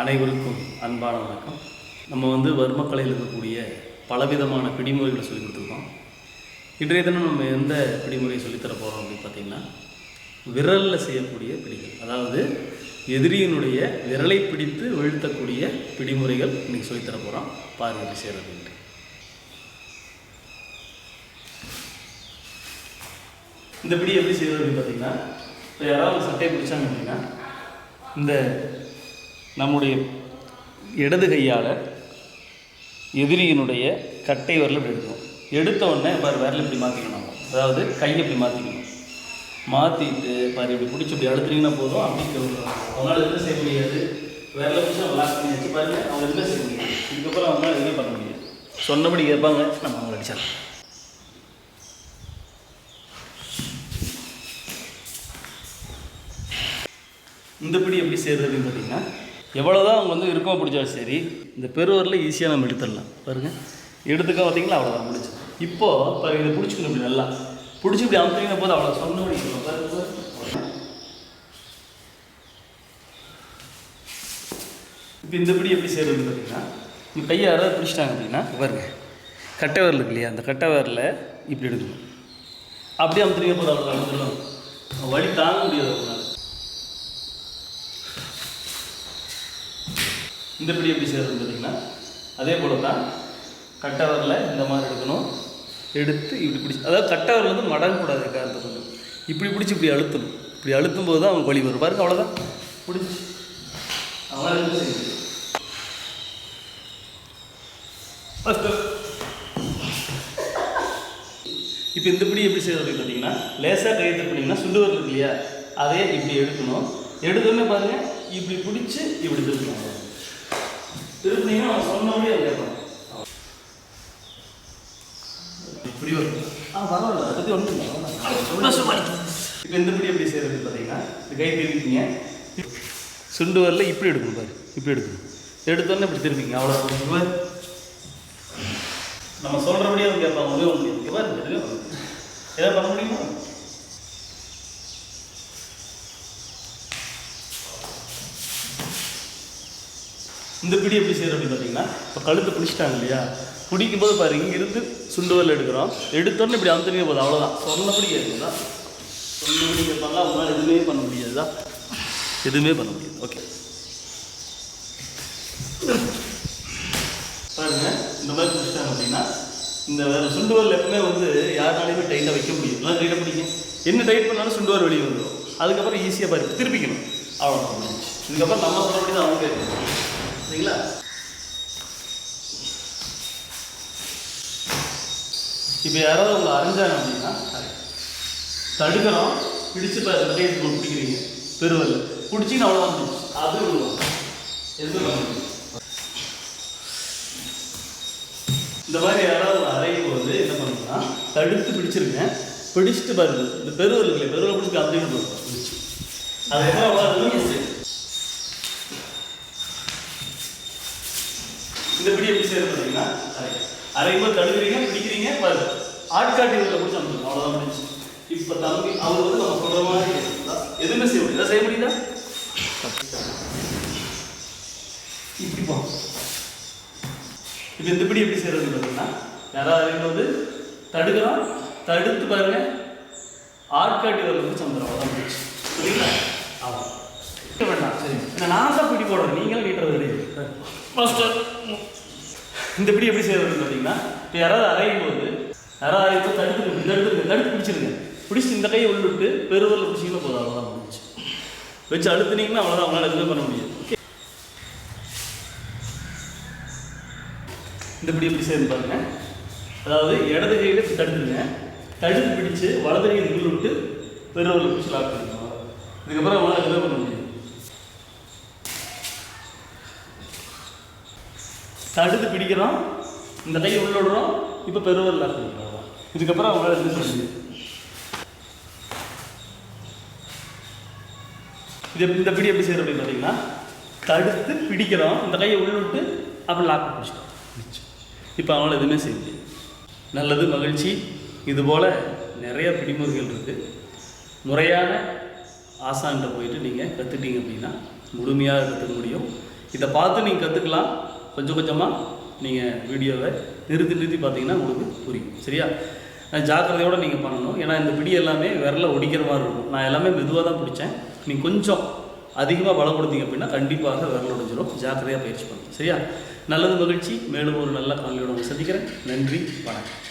அனைவருக்கும் அன்பான வணக்கம். நம்ம வர்மக்கலையில் இருக்கக்கூடிய பலவிதமான பிடிமுறைகளை சொல்லி கொடுத்துருக்கோம். இன்றைய தினம் நம்ம எந்த பிடிமுறையை சொல்லித்தர போகிறோம் அப்படின்னு பார்த்திங்கன்னா, விரலில் செய்யக்கூடிய பிடிகள், அதாவது எதிரியினுடைய விரலை பிடித்து வீழ்த்தக்கூடிய பிடிமுறைகள் இன்றைக்கி சொல்லித்தர போகிறோம். பாருங்கள் எப்படி செய்கிறதுன்ட்டு. இந்த பிடி எப்படி செய்கிறது அப்படின்னு பார்த்திங்கன்னா, இப்போ யாராவது சட்டையை பிடிச்சாங்க அப்படின்னா, இந்த நம்முடைய இடது கையால் எதிரியினுடைய கட்டை விரல் இப்படி எடுக்கணும். எடுத்த உடனே பாரு விரல் இப்படி மாற்றிக்கணும். அதாவது கையை இப்படி மாற்றிக்கணும். மாற்றிட்டு பாரு இப்படி பிடிச்சி இப்படி அழுத்துனீங்கன்னா போதும். அப்படி அவங்களால எதுவும் செய்ய முடியாது. விரலை பிடிச்சி அவங்க லாக் பண்ணி வச்சு பாருங்க, அவங்க எதுவுமே செய்ய முடியாது. இதுக்கப்புறம் அவங்களால எதுவுமே பண்ண முடியாது. சொன்னபடி கேட்பாங்க, நம்ம அவங்க அடிச்சிடலாம். இந்த பிடி எப்படி செய்கிறதுன்னு பார்த்தீங்கன்னா, எவ்வளோதான் அவங்க இருக்கமாக பிடிச்சாலும் சரி, இந்த பெருவரில் ஈஸியாக நம்ம எடுத்துடலாம். பாருங்கள், எடுத்துக்க பார்த்தீங்களா, அவ்வளோதான் முடிச்சு. இப்போது பாருங்கள், இதை பிடிச்சிக்கணும். இப்படி நல்லா பிடிச்சி இப்படி அமுத்திங்கன்னா போது அவ்வளோ சொன்ன முடிக்கணும். பாருங்க, இப்போ இந்த பிடி எப்படி செய்கிறதுன்னு பார்த்தீங்கன்னா, இந்த கையை யாராவது பிடிச்சிட்டாங்க அப்படின்னா பாருங்க, கட்டை விரல் இருக்கு இல்லையா, அந்த கட்டை விரலில் இப்படி எடுக்கணும். அப்படியே அமுத்தினீங்க போது அவ்வளோ அமுத்திடலாம். வலி தாங்க முடியாது அவங்களால. இந்த பிடி எப்படி செய்கிறதுன்னு பார்த்தீங்கன்னா, அதே போல் தான் கட்டை விரலில் இந்த மாதிரி எடுக்கணும். எடுத்து இப்படி பிடிச்சி, அதாவது கட்டை விரல் மடங்கக்கூடாது. காரணத்தை இப்படி பிடிச்சி இப்படி அழுத்தணும். இப்படி அழுத்தும் போது தான் அவங்க வலி வரும். பாருங்க, அவ்வளோதான் பிடிச்சி அவ்வளோ செய்யுது. இப்போ இந்த பிடி எப்படி செய்கிறது பார்த்தீங்கன்னா, லேசாக கை திருப்பினீங்கன்னா சுண்டு விரல் இருக்கு இல்லையா, அதே இப்படி எடுக்கணும். எடுத்தோடனே பாருங்கள், இப்படி பிடிச்சி இப்படி திருப்பணும். திருப்பினீங்கன்னா அவன் சொன்னபடியே அதை கேட்பான். இப்படி வரும். பரவாயில்ல, அதை பற்றி ஒன்றும் இல்லை. இப்போ இந்த பிடி எப்படி செய்கிறது பார்த்தீங்கன்னா, இந்த கை திருப்பிங்க, சுண்டு வரல இப்படி எடுக்கணும். பாரு, இப்படி எடுக்கணும். எடுத்தோடனே இப்படி திருப்பிங்க. அவ்வளோ நம்ம சொல்கிறபடியே அவங்க கேட்பாங்க. ஒன்றே ஒன்று இங்கே பாரு, எதாவது பண்ண முடியுமா? இந்த பிடி எப்படி செய்கிறோம் அப்படின்னு பார்த்தீங்கன்னா, இப்போ கழுத்தை பிடிச்சிட்டாங்க இல்லையா, பிடிக்கும் போது பாரு, இங்கேருந்து சுண்டு வரல எடுக்கிறோம். எடுத்தோடனே இப்படி அமுத்தினே போதும். அவ்வளோதான், சொன்னபடி கேட்குதா, சொன்னபடி கேட்பாங்க. அவங்களால எதுவுமே பண்ண முடியாதுதா, எதுவுமே பண்ண முடியாது. ஓகே, பாருங்க, இந்த மாதிரி பிடிச்சிட்டாங்க அப்படின்னா, இந்த சுண்டு வரல் எப்பவுமே யாருனாலையுமே டைட்டாக வைக்க முடியும். நல்லா டைட்டாக பிடிக்கும். என்ன டைட் பண்ணாலும் சுண்டு வரல் வெளியே வந்துடும். அதுக்கப்புறம் ஈஸியாக பாரு திருப்பிக்கணும். அவ்வளோதான். இதுக்கப்புறம் நம்ம சொல்கிறபடி தான் அவங்க கேட்கணும். சரிங்களா? இப்போ யாராவது உங்களை அரைஞ்சாங்க அப்படின்னா, தடுக்கிறோம், பிடிச்சி பிடிக்கிறீங்க, பெருவரில் பிடிச்சின்னு அவ்வளோதான். அது விடுவோம். எது பண்ண முடியும்? இந்த மாதிரி யாராவது அறையும் போது என்ன பண்ணணும்னா, தடுத்து பிடிச்சிருங்க. பிடிச்சிட்டு பாருங்க, இந்த பெருவரில் இல்லை, பெருவரை பிடிச்சி அப்படின்னு போடுவோம். பிடிச்சி அது என்ன இந்த பிடி எப்படி செய்யறது பார்த்தீங்கன்னா, அரையும் போது தடுக்கிறீங்க, பிடிக்கிறீங்க, பாரு ஆட்காட்டி வீட்டில் பிடிச்சி அனுப்பிச்சு அவ்வளோதான் முடிச்சு. இப்போ தம்பி அவர் நம்ம சொல்கிற மாதிரி எதுவுமே செய்ய முடியும். எதாவது செய்ய முடியுதா? இப்படி போ. இப்போ இந்த பிடி எப்படி செய்யறதுன்னு பார்த்தீங்கன்னா, யாராவது அரையும் போது தடுக்கிறோம், தடுத்து பாருங்க, ஆட்காட்டி வீட்டில் பிடிச்சி அனுப்புறோம். அவ்வளோதான் முடிச்சு. சரிங்களா? ஆமாம், வேண்டாம். சரி, நான் தான் பிடி போடுறேன், நீங்களும் வீட்டுறது கிடையாது. மாஸ்டர், இந்த பிடி எப்படி செய்யறதுன்னு பார்த்தீங்கன்னா, இப்போ யாராவது அரையும் போது தடுத்து பிடிச்சிருங்க. பிடிச்சி இந்த கையை உள்ளிட்டு பெருவரில் பிடிச்சிங்கன்னா போதும். அவ்வளோதான் முடிச்சு. வச்சு அழுத்துனீங்கன்னா அவ்வளோதான், அவங்களால எதுவுமே பண்ண முடியாது. ஓகே, இந்த பிடி எப்படி செய்யறது பாருங்க. அதாவது இடது கையில் தடுத்துருங்க, தடுத்து பிடிச்சி வலது கையை உள்ளிட்டு பெருவரில் பிடிச்சி லாக் பண்ணிக்கணும். இதுக்கப்புறம் அவங்களால எதுவுமே பண்ண முடியாது. தடுத்து பிடிக்கிறோம், இந்த கையை உள்ள விடுறோம், இப்போ பெருவரில் லாக் பண்ணிக்கிறோம். இதுக்கப்புறம் அவங்களால எதுவும் சொல்ல முடியாது. இந்த பிடி எப்படி செய்யறது அப்படின்னு பார்த்தீங்கன்னா, தடுத்து பிடிக்கிறோம், இந்த கையை உள்ள விட்டு அப்புறம் லாக் பிடிச்சிட்டோம். இப்போ அவங்களால எதுவுமே செய்ய முடியாது. நல்லது, மகிழ்ச்சி. இதுபோல் நிறைய பிடிமுறைகள் இருக்குது. முறையான ஆசான்கிட்ட போயிட்டு நீங்கள் கற்றுட்டீங்க அப்படின்னா முழுமையாக கற்றுக்க முடியும். இதை பார்த்து நீங்கள் கற்றுக்கலாம். கொஞ்சம் கொஞ்சமாக நீங்கள் வீடியோவை நிறுத்தி பார்த்தீங்கன்னா உங்களுக்கு புரியும். சரியா? ஜாக்கிரதையோடு நீங்கள் பண்ணணும். ஏன்னா இந்த பிடி எல்லாமே விரலை ஒடிக்கிற மாதிரி இருக்கும். நான் எல்லாமே மெதுவாக தான் பிடிச்சேன். நீங்கள் கொஞ்சம் அதிகமாக பலம் கொடுத்தீங்க அப்படின்னா கண்டிப்பாக விரல் ஒடிஞ்சிடும். ஜாக்கிரதையாக பயிற்சி பண்ணணும். சரியா? நல்லது, மகிழ்ச்சி. மேலும் ஒரு நல்ல காணொளியோட சந்திக்கிறேன். நன்றி, வணக்கம்.